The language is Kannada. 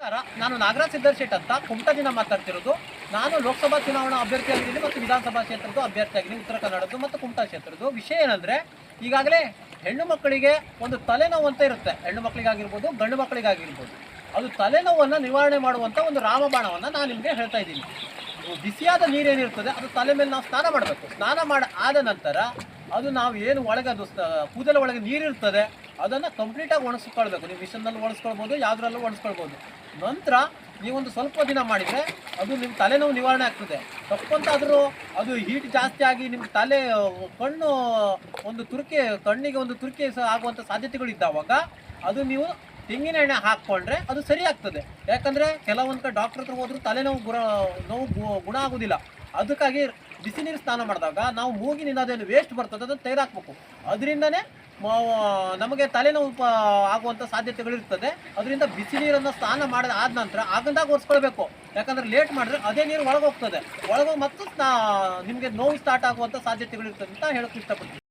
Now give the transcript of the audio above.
ನಮಸ್ಕಾರ. ನಾನು ನಾಗರಾಜ್ ಸಿದ್ದರ್ಶೆಟ್ ಅಂತ ಕುಮಟಾದಿಂದ ಮಾತಾಡ್ತಿರೋದು. ನಾನು ಲೋಕಸಭಾ ಚುನಾವಣಾ ಅಭ್ಯರ್ಥಿಯಾಗಿದ್ದೀನಿ ಮತ್ತು ವಿಧಾನಸಭಾ ಕ್ಷೇತ್ರದ ಅಭ್ಯರ್ಥಿಯಾಗಿದ್ದೀನಿ, ಉತ್ತರ ಕನ್ನಡದ್ದು ಮತ್ತು ಕುಮಟಾ ಕ್ಷೇತ್ರದ್ದು. ವಿಷಯ ಏನಂದರೆ, ಈಗಾಗಲೇ ಹೆಣ್ಣು ಮಕ್ಕಳಿಗೆ ಒಂದು ತಲೆನೋವು ಅಂತ ಇರುತ್ತೆ. ಹೆಣ್ಣು ಮಕ್ಕಳಿಗಾಗಿರ್ಬೋದು, ಗಂಡು ಮಕ್ಕಳಿಗಾಗಿರ್ಬೋದು. ಅದು ತಲೆನೋವನ್ನು ನಿವಾರಣೆ ಮಾಡುವಂಥ ಒಂದು ರಾಮಬಾಣವನ್ನು ನಾನು ನಿಮಗೆ ಹೇಳ್ತಾ ಇದ್ದೀನಿ. ಬಿಸಿಯಾದ ನೀರೇನಿರ್ತದೆ ಅದು ತಲೆ ಮೇಲೆ ನಾವು ಸ್ನಾನ ಮಾಡಬೇಕು. ಸ್ನಾನ ಆದ ನಂತರ ಅದು ನಾವು ಏನು ಒಳಗೆ ಅದು ಕೂದಲ ಒಳಗೆ ನೀರಿರ್ತದೆ ಅದನ್ನು ಕಂಪ್ಲೀಟಾಗಿ ಒಣಗಿಸ್ಕೊಳ್ಬೇಕು. ನೀವು ಮಿಷನ್ನಲ್ಲಿ ಒಣಗಿಸ್ಕೊಳ್ಬೋದು, ಯಾವುದ್ರಲ್ಲೂ ಒಣಗಿಸ್ಕೊಳ್ಬೋದು. ನಂತರ ನೀವೊಂದು ಸ್ವಲ್ಪ ದಿನ ಮಾಡಿದರೆ ಅದು ನಿಮ್ಮ ತಲೆನೋವು ನಿವಾರಣೆ ಆಗ್ತದೆ. ತಪ್ಪಂತಾದರೂ ಅದು ಹೀಟ್ ಜಾಸ್ತಿ ಆಗಿ ನಿಮ್ಮ ತಲೆ ಕಣ್ಣು ಕಣ್ಣಿಗೆ ಒಂದು ತುರಿಕೆ ಆಗುವಂಥ ಸಾಧ್ಯತೆಗಳಿದ್ದಾವಾಗ ಅದು ನೀವು ತೆಂಗಿನ ಎಣ್ಣೆ ಹಾಕ್ಕೊಂಡ್ರೆ ಅದು ಸರಿ ಆಗ್ತದೆ. ಯಾಕಂದರೆ ಕೆಲವೊಂದು ಕಡೆ ಡಾಕ್ಟ್ರ್ ಹತ್ರ ಹೋದರೂ ತಲೆನೋವು ಗುಣ ಆಗೋದಿಲ್ಲ. ಅದಕ್ಕಾಗಿ ಬಿಸಿ ನೀರು ಸ್ನಾನ ಮಾಡಿದಾಗ ನಾವು ಮೂಗಿನಿಂದ ಅದೇನು ವೇಸ್ಟ್ ಬರ್ತದೆ ಅದನ್ನು ತೆಗೆದಾಕ್ಬೇಕು. ಅದರಿಂದನೇ ನಮಗೆ ತಲೆನೋವು ಆಗುವಂಥ ಸಾಧ್ಯತೆಗಳಿರ್ತದೆ. ಅದರಿಂದ ಬಿಸಿ ನೀರನ್ನು ಸ್ನಾನ ಆದ ನಂತರ ಆಗಂದಾಗ ಒರೆಸ್ಕೊಳ್ಬೇಕು. ಯಾಕಂದರೆ ಲೇಟ್ ಮಾಡಿದ್ರೆ ಅದೇ ನೀರು ಒಳಗೋಗ್ತದೆ. ಒಳಗೋಗಿ ಮತ್ತು ನಿಮಗೆ ನೋವು ಸ್ಟಾರ್ಟ್ ಆಗುವಂಥ ಸಾಧ್ಯತೆಗಳಿರ್ತದೆ ಅಂತ ಹೇಳೋಕ್ಕೆ ಇಷ್ಟಪಡ್ತೀನಿ.